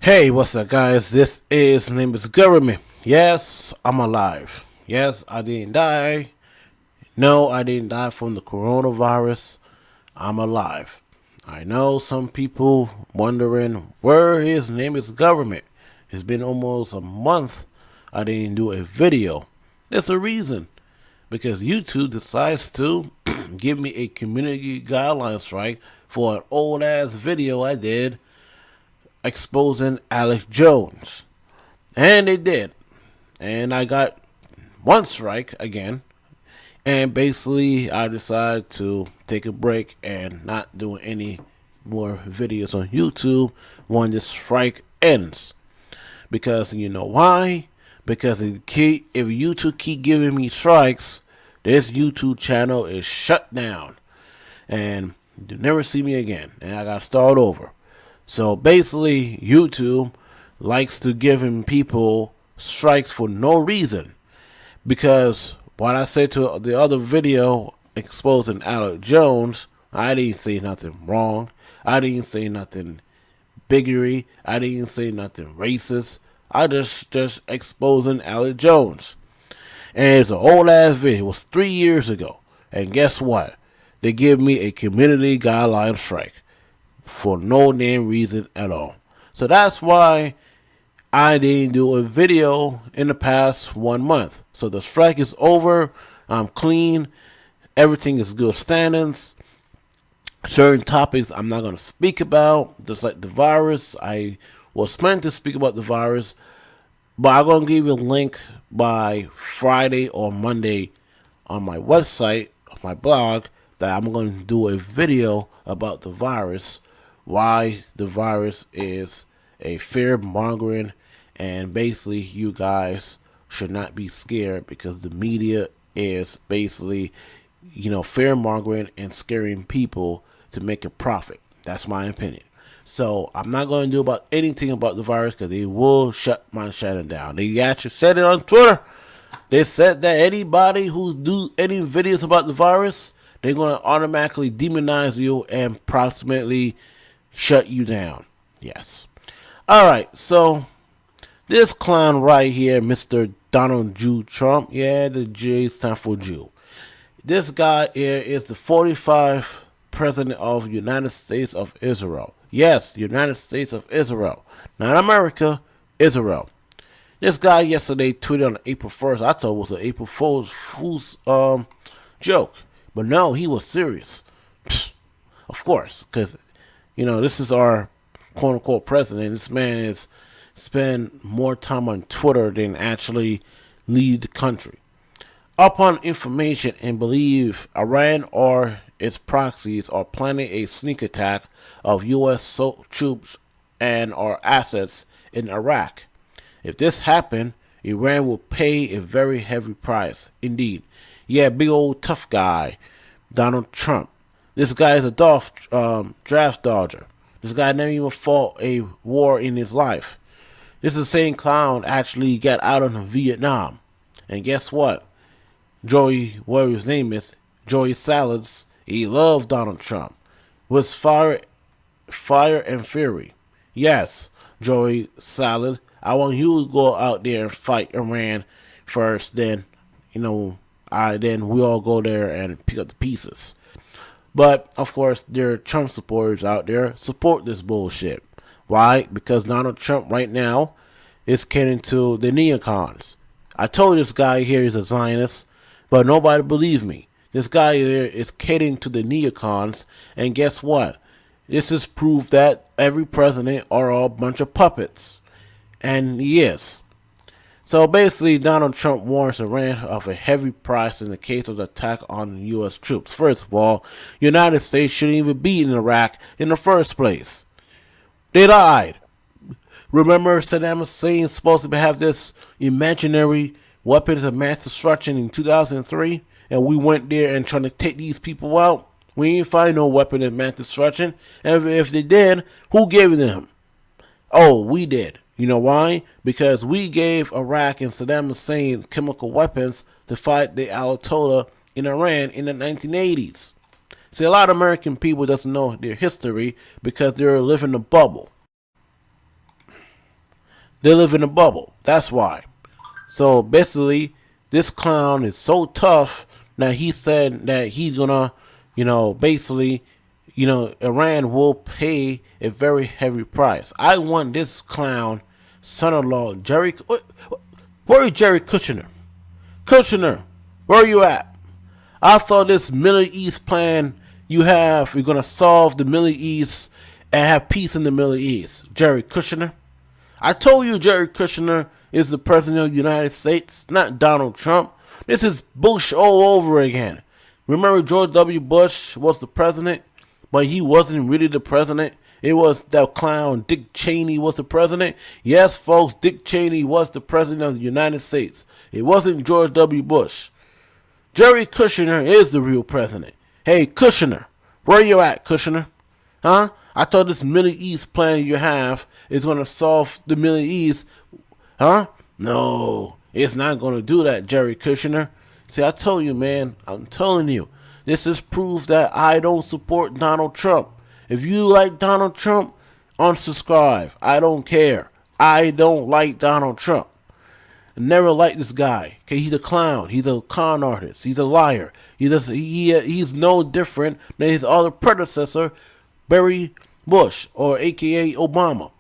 Hey, what's up, guys? This is name is Government. Yes, I'm alive. Yes, I didn't die. No, I didn't die from the coronavirus. I'm alive. I know some people wondering where his name is Government. It's been almost a month I didn't do a video. There's a reason. Because YouTube decides to give me a community guideline strike for an old ass video I did exposing Alex Jones. And they did. And I got one strike again. And basically, I decided to take a break and not do any more videos on YouTube when this strike ends. Because you know why? Because if YouTube keep giving me strikes, this YouTube channel is shut down. And you never see me again. And I got to start over. So basically, YouTube likes to give people strikes for no reason. Because what I said to the other video exposing Alex Jones, I didn't say nothing wrong. I didn't say nothing bigotry. I didn't say nothing racist. I just exposing Alex Jones. And it's an old ass video. It was 3 years ago. And guess what? They give me a community guideline strike for no damn reason at all. So that's why I didn't do a video in the past 1 month. So the strike is over. I'm clean. Everything is good standings. Certain topics I'm not going to speak about, just like the virus. I was planning to speak about the virus, but I'm going to give you a link by Friday or Monday on my website, on my blog, that I'm going to do a video about the virus, why the virus is a fear mongering, and basically you guys should not be scared because the media is basically, fear mongering and scaring people to make a profit. That's my opinion. So I'm not going to do about anything about the virus because they will shut my channel down. They actually said it on Twitter. They said that anybody who do any videos about the virus, they're going to automatically demonize you and approximately shut you down. Yes. Alright, so this clown right here, Mr. Donald J. Trump. Yeah, the J stands for Jew. This guy here is the 45th president of the United States of Israel. Yes, United States of Israel. Not America, Israel. This guy yesterday tweeted on April 1st. I thought it was an April Fool's joke. But no, he was serious. Of course, because this is our quote-unquote president. This man is spend more time on Twitter than actually lead the country. Upon information and believe Iran or its proxies are planning a sneak attack of U.S. troops and our assets in Iraq. If this happened, Iran will pay a very heavy price. Indeed. Yeah, big old tough guy, Donald Trump. This guy is a draft dodger. This guy never even fought a war in his life. This is the same clown actually got out of Vietnam. And guess what? Whatever his name is, Joey Salads, he loved Donald Trump. With fire and fury. Yes, Joey Salad, I want you to go out there and fight Iran first, then, then we all go there and pick up the pieces. But, of course, there are Trump supporters out there support this bullshit. Why? Because Donald Trump right now is catering to the neocons. I told this guy here is a Zionist, but nobody believes me. This guy here is catering to the neocons, and guess what? This is proof that every president are all a bunch of puppets. And he is. So basically, Donald Trump warns Iran of a heavy price in the case of the attack on U.S. troops. First of all, United States shouldn't even be in Iraq in the first place. They lied. Remember Saddam Hussein supposed to have this imaginary weapons of mass destruction in 2003? And we went there and trying to take these people out? We didn't find no weapon of mass destruction. And if they did, who gave them? Oh, we did. You know why? Because we gave Iraq and Saddam Hussein chemical weapons to fight the Ayatollah in Iran in the 1980s. See, a lot of American people doesn't know their history because they're living a bubble. They live in a bubble. That's why. So basically, this clown is so tough that he said that he's gonna, basically, Iran will pay a very heavy price. I want this clown son-in-law, Jerry. Where is Jerry Kushner? Kushner, where are you at? I thought this Middle East plan you're gonna solve the Middle East and have peace in the Middle East. Jerry Kushner. I told you Jerry Kushner is the president of the United States, not Donald Trump. This is Bush all over again. Remember George W. Bush was the president, but he wasn't really the president. It was that clown Dick Cheney was the president. Yes, folks, Dick Cheney was the president of the United States. It wasn't George W. Bush. Jerry Kushner is the real president. Hey, Kushner, where you at, Kushner? Huh? I thought this Middle East plan you have is going to solve the Middle East. Huh? No, it's not going to do that, Jerry Kushner. See, I told you, man. I'm telling you. This is proof that I don't support Donald Trump. If you like Donald Trump, unsubscribe. I don't care. I don't like Donald Trump. I never liked this guy. Okay, he's a clown. He's a con artist. He's a liar. He's no different than his other predecessor, Barry Bush, or AKA Obama.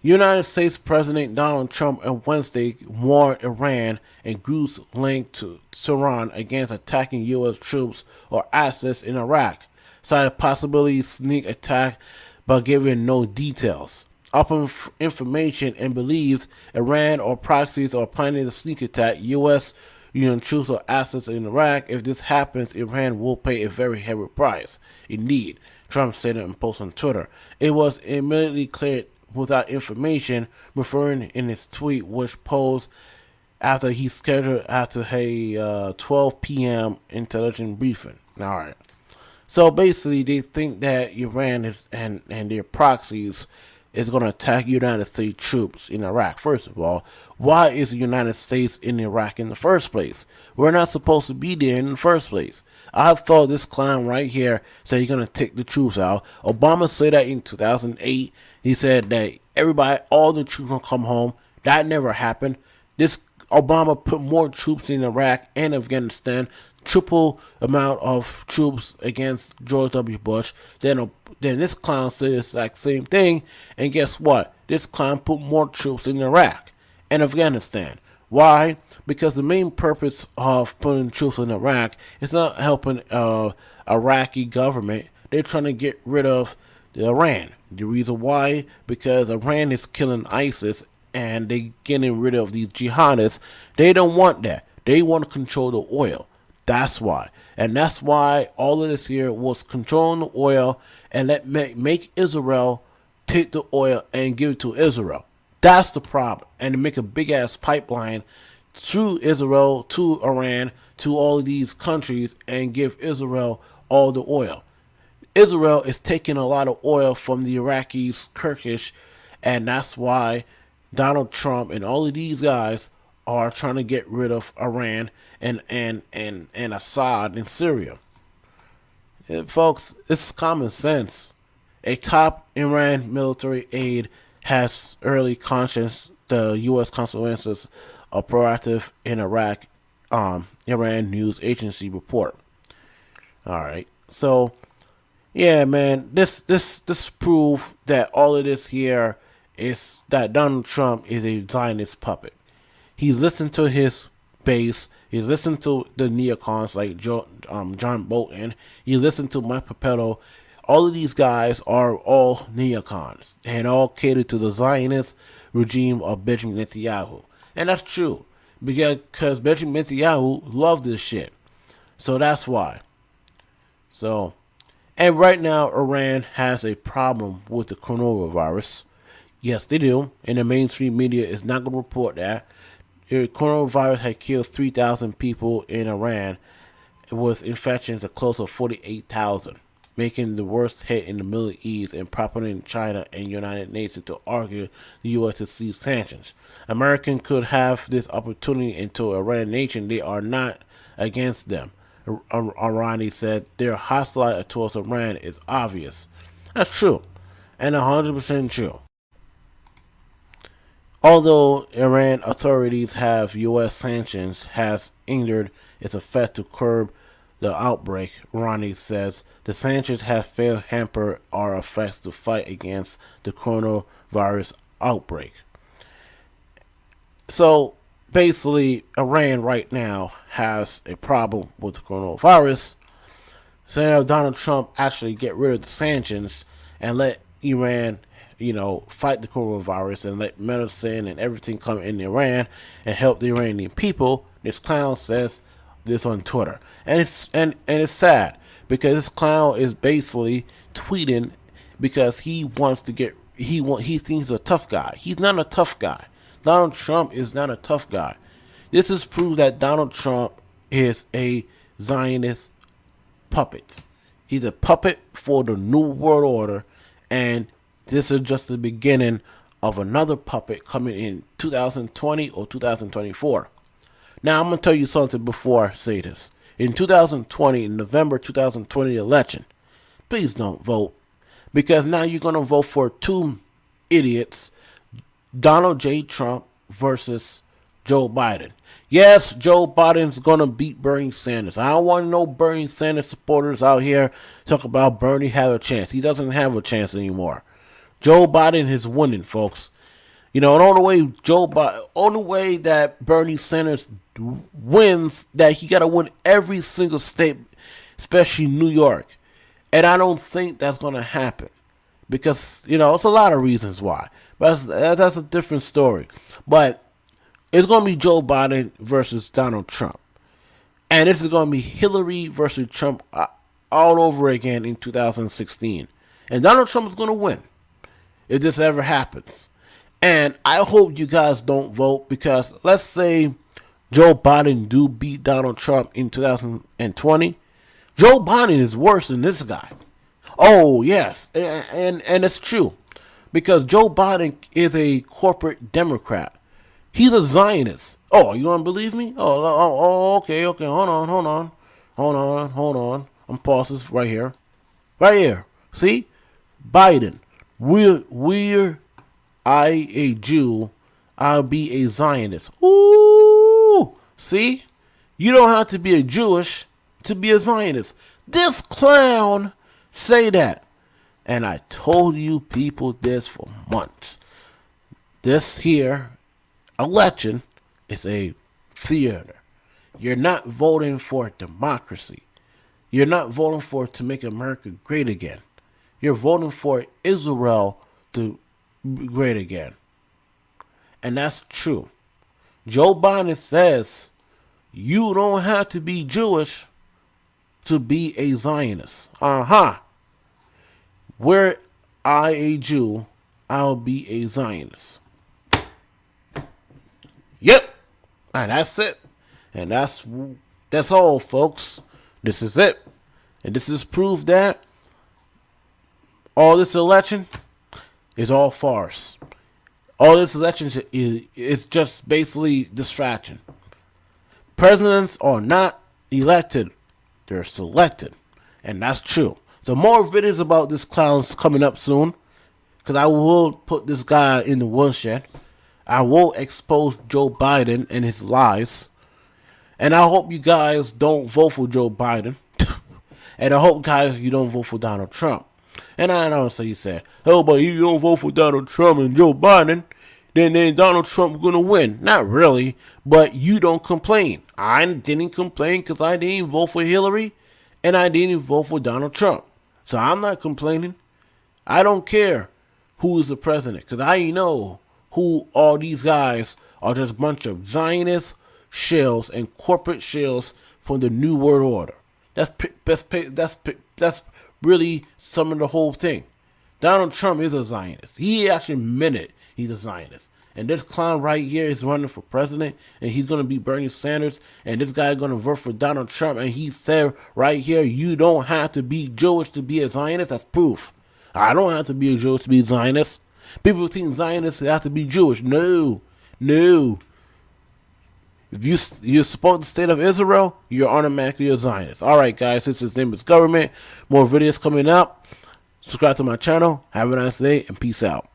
United States President Donald Trump on Wednesday warned Iran and groups linked to Tehran against attacking U.S. troops or assets in Iraq, cited possibility sneak attack but giving no details. Open information and believes Iran or proxies are planning to sneak attack U.S. troops or assets in Iraq. If this happens, Iran will pay a very heavy price. Indeed, Trump said in a post on Twitter. It was immediately cleared without information, referring in his tweet, which posed after he scheduled after a 12 p.m. intelligence briefing. All right. So basically, they think that Iran is and their proxies is going to attack United States troops in Iraq. First of all, why is the United States in Iraq in the first place? We're not supposed to be there in the first place. I thought this clown right here said he's going to take the troops out. Obama said that in 2008. He said that all the troops will come home. That never happened. This Obama put more troops in Iraq and Afghanistan, triple amount of troops against George W. Bush. Then this clown said the exact same thing, and guess what? This clown put more troops in Iraq and Afghanistan. Why? Because the main purpose of putting troops in Iraq is not helping Iraqi government. They're trying to get rid of Iran. The reason why? Because Iran is killing ISIS and they getting rid of these jihadists. They don't want that. They want to control the oil. That's why. And that's why all of this here was controlling the oil and make Israel take the oil and give it to Israel. That's the problem. And to make a big ass pipeline through Israel, to Iran, to all of these countries and give Israel all the oil. Israel is taking a lot of oil from the Iraqis, Turkish, and that's why Donald Trump and all of these guys are trying to get rid of Iran and Assad in Syria. And folks, this is common sense. A top Iran military aide has early conscience the U.S. consequences of proactive in Iraq, Iran News Agency report. All right, so yeah, man, this proof that all of this here is that Donald Trump is a Zionist puppet. He's listened to his base. He's listened to the neocons like John Bolton. He listened to Mike Pompeo. All of these guys are all neocons and all cater to the Zionist regime of Benjamin Netanyahu. And that's true because Benjamin Netanyahu loves this shit. So that's why. So, and right now Iran has a problem with the coronavirus. Yes, they do. And the mainstream media is not going to report that. The coronavirus had killed 3,000 people in Iran with infections of close to 48,000, making the worst hit in the Middle East and prompting China and United Nations to argue the U.S. to cease sanctions. Americans could have this opportunity until Iran nation. They are not against them. Irani said their hostility towards Iran is obvious. That's true, and 100% true. Although Iran authorities have U.S. sanctions has hindered its effect to curb the outbreak, Ronnie says the sanctions have failed to hamper our efforts to fight against the coronavirus outbreak. So basically, Iran right now has a problem with the coronavirus. So Donald Trump actually get rid of the sanctions and let Iran, fight the coronavirus and let medicine and everything come in Iran and help the Iranian people. This clown says this on Twitter, and it's sad because this clown is basically tweeting because he wants to get he thinks he's a tough guy. He's not a tough guy. Donald Trump is not a tough guy. This is proof that Donald Trump is a Zionist puppet. He's a puppet for the New World Order, and this is just the beginning of another puppet coming in 2020 or 2024. Now, I'm going to tell you something before I say this. In 2020, in November 2020 election, please don't vote, because now you're going to vote for two idiots, Donald J. Trump versus Joe Biden. Yes, Joe Biden's going to beat Bernie Sanders. I don't want no Bernie Sanders supporters out here talk about Bernie have a chance. He doesn't have a chance anymore. Joe Biden is winning, folks. And only way that Bernie Sanders wins, that he got to win every single state, especially New York. And I don't think that's going to happen because, it's a lot of reasons why. But that's a different story. But it's going to be Joe Biden versus Donald Trump. And this is going to be Hillary versus Trump all over again in 2016. And Donald Trump is going to win if this ever happens. And I hope you guys don't vote, because let's say Joe Biden do beat Donald Trump in 2020. Joe Biden is worse than this guy. Oh, yes. And it's true. Because Joe Biden is a corporate Democrat. He's a Zionist. Oh, you don't believe me? Okay. Hold on. I'm pausing this right here. Right here. See? Biden. I a Jew. I'll be a Zionist. Ooh. See? You don't have to be a Jewish to be a Zionist. This clown say that. And I told you people this for months. This here election is a theater. You're not voting for democracy. You're not voting for to make America great again. You're voting for Israel to be great again. And that's true. Joe Biden says you don't have to be Jewish to be a Zionist. Where I a Jew, I'll be a Zionist. Yep. And that's it. And that's all, folks. This is it. And this is proof that all this election is all farce. All this election is just basically distraction. Presidents are not elected. They're selected. And that's true. So more videos about this clown's coming up soon, because I will put this guy in the woodshed. I will expose Joe Biden and his lies. And I hope you guys don't vote for Joe Biden. And I hope, guys, you don't vote for Donald Trump. And I know, so you said, oh, but if you don't vote for Donald Trump and Joe Biden, then Donald Trump going to win. Not really, but you don't complain. I didn't complain because I didn't vote for Hillary and I didn't vote for Donald Trump. So I'm not complaining. I don't care who is the president, because I know who all these guys are, just a bunch of Zionist shells and corporate shells from the New World Order. That's really some of the whole thing. Donald Trump is a Zionist. He actually meant it. He's a Zionist. And this clown right here is running for president, and he's going to beat Bernie Sanders, and this guy is going to vote for Donald Trump, and he said right here, you don't have to be Jewish to be a Zionist. That's proof. I don't have to be a Jewish to be a Zionist. People think Zionists have to be Jewish. No. If you support the state of Israel, you're automatically a Zionist. All right, guys, this is Nimbus Government. More videos coming up. Subscribe to my channel. Have a nice day, and peace out.